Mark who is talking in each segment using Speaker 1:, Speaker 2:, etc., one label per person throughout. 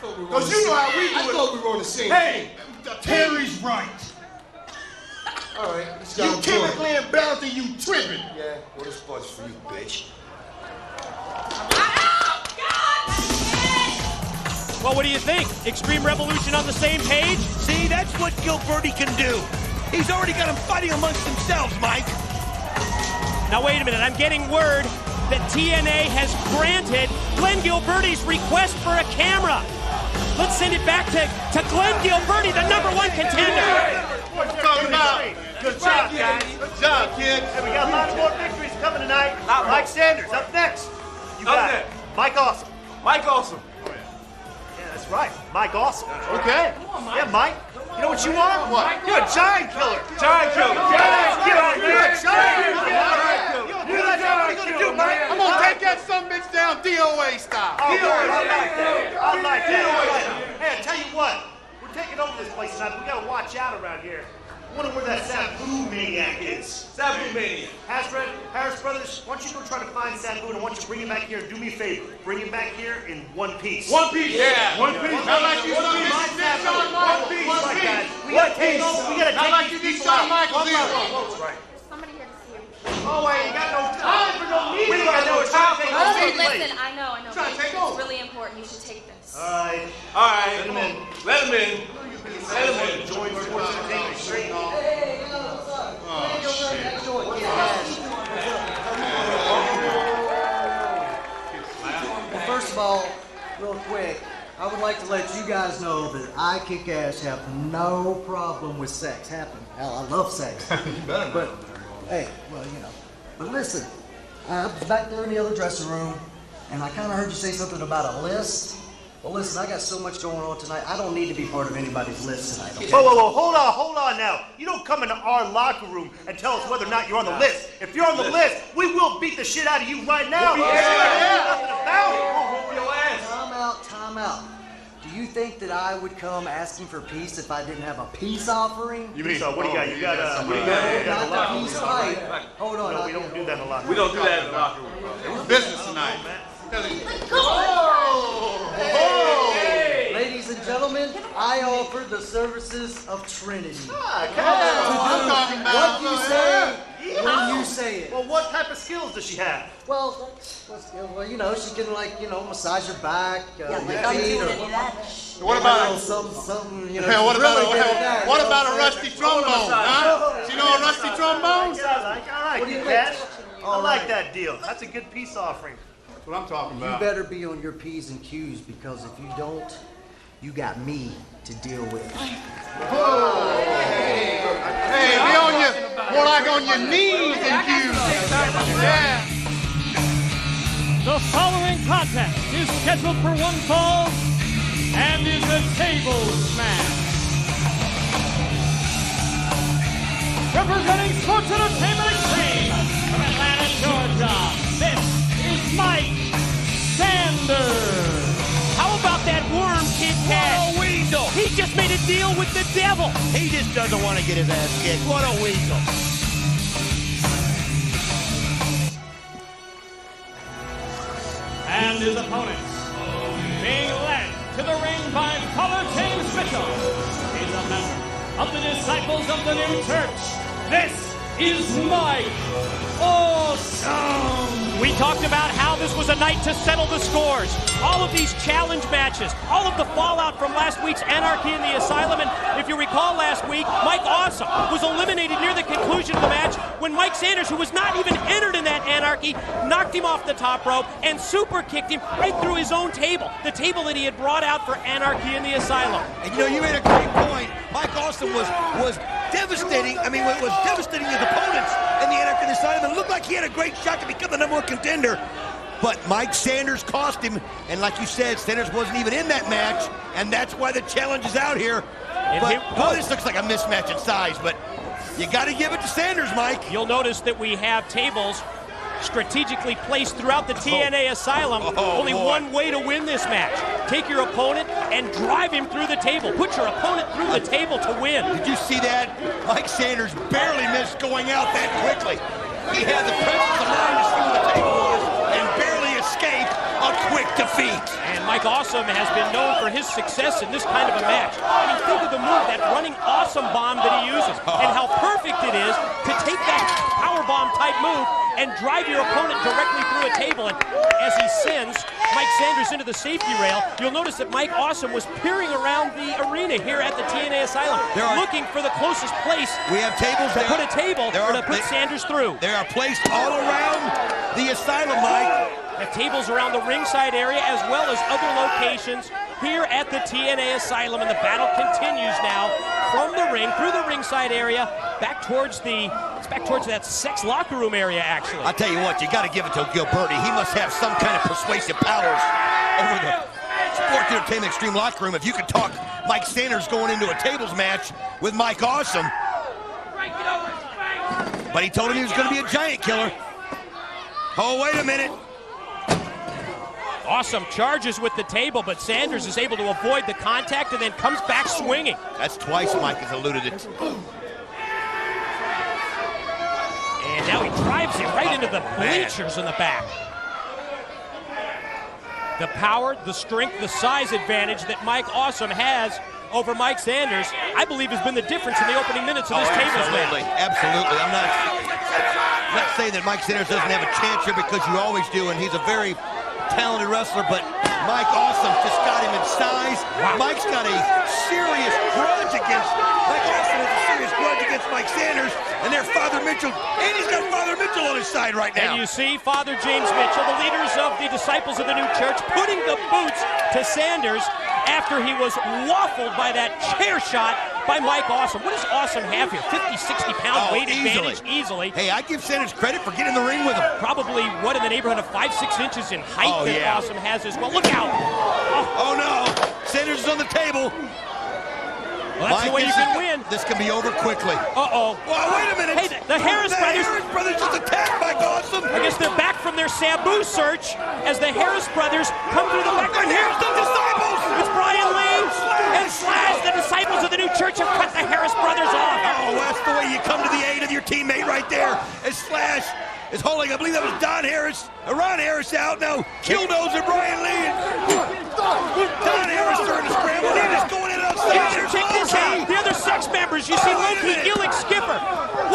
Speaker 1: Because you know how we do it. I thought we were on the same team.
Speaker 2: Hey, Terry's right.
Speaker 1: All right,
Speaker 2: You chemically imbalanced and you tripping.
Speaker 1: Yeah, well, this part's for you, bitch.
Speaker 3: Well, what do you think? Extreme Revolution on the same page?
Speaker 4: See, that's what Gilberti can do. He's already got them fighting amongst themselves, Mike.
Speaker 3: Now, wait a minute. I'm getting word that TNA has granted Glenn Gilberti's request for a camera. Let's send it back to Glenn Gilberti, the #1 contender.
Speaker 2: What you talking about?
Speaker 4: Good job, guys.
Speaker 2: Good job, kid.
Speaker 4: Hey, we got a lot of more victories coming tonight. Mike Sanders up next. You got it. Mike Awesome.
Speaker 2: Mike Awesome.
Speaker 4: Yeah, that's right. Mike Awesome.
Speaker 2: Okay.
Speaker 4: Yeah, Mike. You know what you are?
Speaker 2: What?
Speaker 4: You're a giant killer.
Speaker 2: Giant killer.
Speaker 4: Giant killer. You're a giant killer. What are you gonna do, Mike?
Speaker 2: I'm gonna take that son bitch down DOA style.
Speaker 4: Oh, good. I like that. I like that. Hey, I tell you what. We're taking over this place tonight. We gotta watch out around here. I wonder where that Sabu maniac is.
Speaker 2: Sabu maniac.
Speaker 4: Harris Brothers, why don't you go try to find Sabu and I want you to bring him back here and do me a favor. Bring him back here in one piece.
Speaker 2: One piece. Yeah. One piece. Not like you son bitch. Shawn Michaels.
Speaker 4: One piece like that. We gotta take over. We gotta
Speaker 2: Not
Speaker 4: take
Speaker 2: like you
Speaker 4: these
Speaker 2: did
Speaker 4: people
Speaker 2: Shawn
Speaker 4: out.
Speaker 2: Michaels either.
Speaker 4: That's right.
Speaker 5: Somebody here to see you.
Speaker 4: Oh, wait, you got no time for no meeting. We got no
Speaker 2: time
Speaker 4: time
Speaker 2: for
Speaker 4: for
Speaker 2: no
Speaker 4: no
Speaker 2: meeting.
Speaker 5: Listen, I know.
Speaker 2: Trying to take
Speaker 5: It's
Speaker 2: over.
Speaker 5: really important. You should take this.
Speaker 4: All right.
Speaker 2: All right.
Speaker 4: Let him in.
Speaker 2: Let him in. Let him in.
Speaker 4: Join Sports Entertainment Straight.
Speaker 6: Well, first of all, real quick, I would like to let you guys know that I kick ass have no problem with sex. Hell, I love sex. But hey, well, you know. But listen, I was back there in the other dressing room, and I kind of heard you say something about a list. Well, listen, I got so much going on tonight. I don't need to be part of anybody's list tonight. Okay?
Speaker 4: Whoa, hold on now. You don't come into our locker room and tell us whether or not you're on the list. If you're on the list, we will beat the shit out of you right now. Nothing about it.
Speaker 6: Time out. Do you think that I would come asking for peace if I didn't have a peace offering?
Speaker 4: You mean, so what do you got? You got
Speaker 6: Not the peace pipe. Hold on.
Speaker 4: No, we don't do that in the locker room.
Speaker 2: We don't do that in the locker room, bro. It was business tonight.
Speaker 6: Ladies and gentlemen, I offer the services of Trinity.
Speaker 2: I'm talking about.
Speaker 6: What you say when you say it.
Speaker 4: Well, what type of skills does she have?
Speaker 6: Well, you know, she can massage your back, your feet, or
Speaker 2: What about
Speaker 6: something, you know.
Speaker 2: Hey, what
Speaker 6: really good at that.
Speaker 2: what about a rusty trombone? Huh? You know a rusty trombone?
Speaker 4: All right, good catch. I like that deal. That's a good peace offering.
Speaker 2: That's what I'm talking
Speaker 6: You
Speaker 2: about.
Speaker 6: better be on your P's and Q's, because if you don't, you got me to deal with.
Speaker 2: Hey, be on your, more like on your knees and Q's. Yeah.
Speaker 3: The following contest is scheduled for one fall and is a tables match. Representing Sports Entertainment Extreme from Atlanta, Georgia, this is Mike Sanders. How about that worm, Kid Kat?
Speaker 4: What a weasel!
Speaker 3: He just made a deal with the devil.
Speaker 4: He just doesn't want to get his ass kicked. What a weasel!
Speaker 3: And his opponents, being led to the ring by Father James Mitchell, is a member of the Disciples of the New Church. This is Mike Awesome. We talked about how this was a night to settle the scores. All of these challenge matches, all of the fallout from last week's Anarchy in the Asylum. And if you recall last week, Mike Awesome was eliminated near the conclusion of the match when Mike Sanders, who was not even entered in that Anarchy, knocked him off the top rope and super kicked him right through his own table, the table that he had brought out for Anarchy in the Asylum.
Speaker 4: And you know, you made a great point. Mike Awesome was devastating. I mean, was devastating his opponents in the Anarchy in the Asylum. It looked like he had a great shot to become the #1 contender. But Mike Sanders cost him, and like you said, Sanders wasn't even in that match, and that's why the challenge is out here. But this looks like a mismatch in size, but you got to give it to Sanders, Mike.
Speaker 3: You'll notice that we have tables strategically placed throughout the TNA Asylum. Only one way to win this match. Take your opponent and drive him through the table. Put your opponent through the table to win.
Speaker 4: Did you see that? Mike Sanders barely missed going out that quickly. He had the presence of mind to see where the table was and barely escaped. A quick defeat.
Speaker 3: And Mike Awesome has been known for his success in this kind of a match. I mean, think of the move, that running awesome bomb that he uses, and how perfect it is to take that power bomb type move and drive your opponent directly through a table. And as he sends Mike Sanders into the safety rail, you'll notice that Mike Awesome was peering around the arena here at the TNA Asylum, looking for the closest place
Speaker 4: we have tables
Speaker 3: to put a table or to put Sanders through.
Speaker 4: They are placed all around the Asylum, Mike.
Speaker 3: Have tables around the ringside area as well as other locations here at the TNA Asylum, and the battle continues now from the ring through the ringside area back towards that sex locker room area. Actually,
Speaker 4: I tell you what, you got to give it to Gilberti. He must have some kind of persuasive powers over the Sports Entertainment Extreme locker room. If you could talk Mike Sanders going into a tables match with Mike Awesome, but he told him he was going to be a giant killer. Oh, wait a minute.
Speaker 3: Awesome charges with the table, but Sanders is able to avoid the contact and then comes back swinging.
Speaker 4: That's twice Mike has eluded it.
Speaker 3: And now he drives him right into the bleachers in the back. The power, the strength, the size advantage that Mike Awesome has over Mike Sanders, I believe, has been the difference in the opening minutes of this tables match.
Speaker 4: Absolutely. I'm not saying that Mike Sanders doesn't have a chance here, because you always do, and he's a very talented wrestler, but Mike Awesome just got him in size.
Speaker 3: Wow.
Speaker 4: Mike's got a serious grudge against Mike Awesome has a serious grudge against Mike Sanders, and there's Father Mitchell, and he's got Father Mitchell on his side right now.
Speaker 3: And you see Father James Mitchell, the leaders of the Disciples of the New Church, putting the boots to Sanders after he was waffled by that chair shot by Mike Awesome. What does Awesome have here? 50, 60 pound weight advantage easily.
Speaker 4: Hey, I give Sanders credit for getting in the ring with him.
Speaker 3: Probably, what, in the neighborhood of 5-6 inches in height that Awesome has as well. Look out!
Speaker 4: Oh no! Sanders is on the table.
Speaker 3: Well, that's the way you can win.
Speaker 4: This can be over quickly.
Speaker 3: Uh-oh.
Speaker 4: Well, wait a minute.
Speaker 3: Hey, the Harris brothers.
Speaker 4: The Harris brothers just attacked Mike Awesome.
Speaker 3: I guess they're back from their Sabu search as the Harris brothers come through the back.
Speaker 4: And here's the Disciples.
Speaker 3: It's Brian Lee and Slash. The Disciples of the New Church have cut the Harris brothers off.
Speaker 4: Oh, that's the way you come to the aid of your teammate right there. As Slash is holding, I believe that was Ron Harris out now. Killdozer Brian Lee. Don Harris starting to scramble. They're just going in outside.
Speaker 3: Check this out. The other sex members. You see Loki, Gillick, Skipper.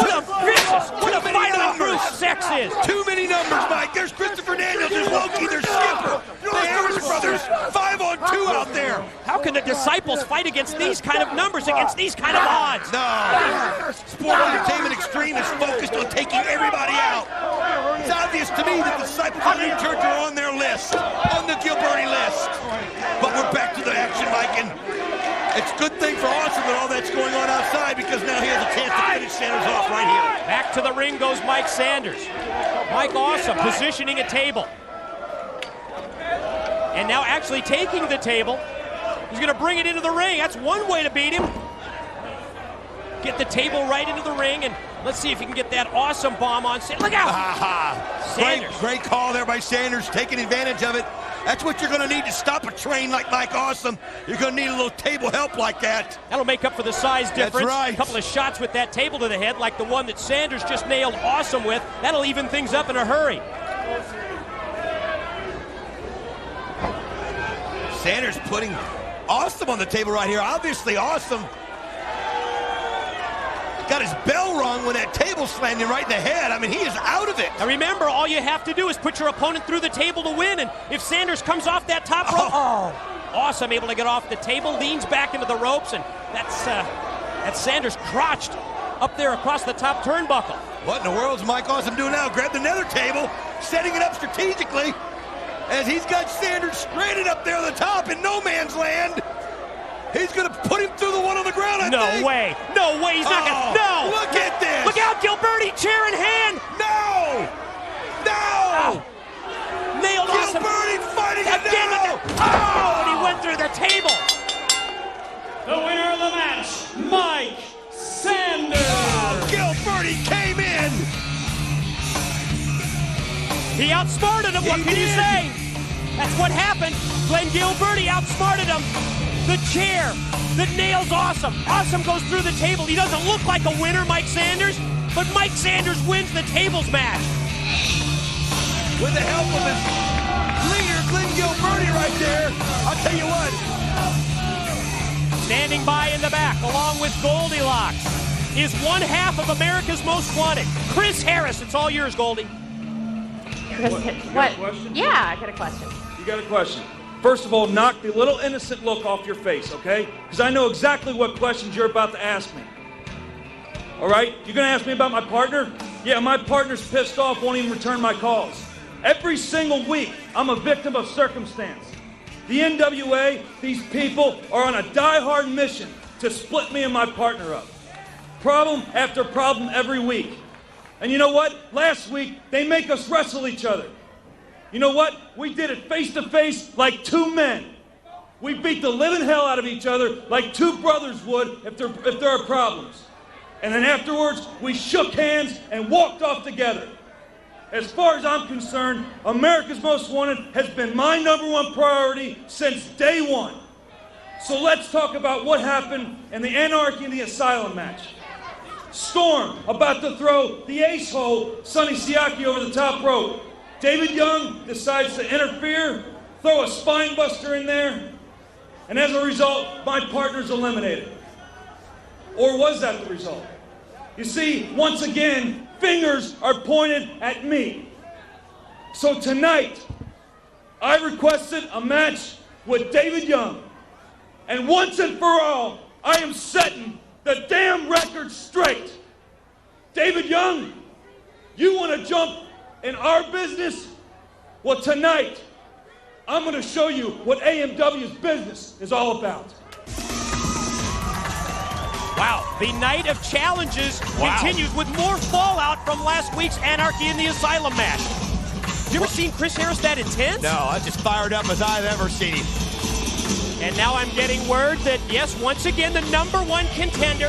Speaker 3: What a vicious, what a violent group sex is.
Speaker 4: Too many numbers, Mike. There's Christopher Daniels, there's Loki, there's Skipper. The Harris brothers, 5-on-2 out there.
Speaker 3: How can the Disciples fight against these kind of numbers, against these kind of odds?
Speaker 4: No. Sport Entertainment Extreme is focused on taking everybody out. It's obvious to me that the Disciples of the New Church are on their list, on the Gilberti list. But we're back to the action, Mike, and it's a good thing for Awesome that all that's going on outside, because now he has a chance to finish Sanders off right here.
Speaker 3: Back to the ring goes Mike Sanders. Mike Awesome positioning a table. And now actually taking the table. He's going to bring it into the ring. That's one way to beat him. Get the table right into the ring, and let's see if he can get that awesome bomb on Sanders. Look out! Sanders.
Speaker 4: Great call there by Sanders, taking advantage of it. That's what you're going to need to stop a train like Mike Awesome. You're going to need a little table help like that.
Speaker 3: That'll make up for the size difference.
Speaker 4: That's right.
Speaker 3: A couple of shots with that table to the head, like the one that Sanders just nailed Awesome with. That'll even things up in a hurry.
Speaker 4: Sanders putting Awesome on the table right here. Obviously, Awesome got his bell rung when that table slammed him right in the head. I mean, he is out of it.
Speaker 3: Now remember, all you have to do is put your opponent through the table to win, and if Sanders comes off that top rope, Awesome able to get off the table, leans back into the ropes, and that's Sanders crotched up there across the top turnbuckle.
Speaker 4: What in the world is Mike Awesome doing now? Grabbed another table, setting it up strategically, as he's got Sanders stranded up there on the top in no man's land. He's going to put him through the one on the ground, I think.
Speaker 3: No way. No way. He's not going to. No.
Speaker 4: Look at this.
Speaker 3: Look out, Gilberti. Chair in hand.
Speaker 4: No. No.
Speaker 3: Nailed Awesome.
Speaker 4: Gilberti fighting it
Speaker 3: again.
Speaker 4: now.
Speaker 3: And he went through the table.
Speaker 7: The winner of the match, Mike Sanders.
Speaker 4: Gilberti came in.
Speaker 3: He outsmarted him. What can you say? That's what happened. Glenn Gilberti outsmarted him. The chair that nails Awesome. Awesome goes through the table. He doesn't look like a winner, Mike Sanders, but Mike Sanders wins the tables match.
Speaker 4: With the help of his leader, Glenn Gilberti right there. I'll tell you what.
Speaker 3: Standing by in the back, along with Goldilocks, is one half of America's Most Wanted, Chris Harris. It's all yours, Goldie.
Speaker 8: What? Yeah, I got a question.
Speaker 9: You got a question. First of all, knock the little innocent look off your face, okay? Because I know exactly what questions you're about to ask me. All right? You're going to ask me about my partner? Yeah, my partner's pissed off, won't even return my calls. Every single week, I'm a victim of circumstance. The NWA, these people are on a die-hard mission to split me and my partner up. Problem after problem every week. And you know what? Last week, they make us wrestle each other. You know what? We did it face to face like two men. We beat the living hell out of each other like two brothers would if there are problems. And then afterwards, we shook hands and walked off together. As far as I'm concerned, America's Most Wanted has been my #1 priority since day one. So let's talk about what happened in the Anarchy in the Asylum match. Storm about to throw the ace-hole Sonny Siaki over the top rope. David Young decides to interfere, throw a spine buster in there, and as a result, my partner's eliminated. Or was that the result? You see, once again, fingers are pointed at me. So tonight, I requested a match with David Young. And once and for all, I am setting the damn record straight. David Young, you want to jump in our business? Well, tonight, I'm going to show you what AMW's business is all about.
Speaker 3: Wow, the night of challenges continues with more fallout from last week's Anarchy in the Asylum match. You ever seen Chris Harris that intense?
Speaker 4: No, I just fired up as I've ever seen him.
Speaker 3: And now I'm getting word that, yes, once again, the #1 contender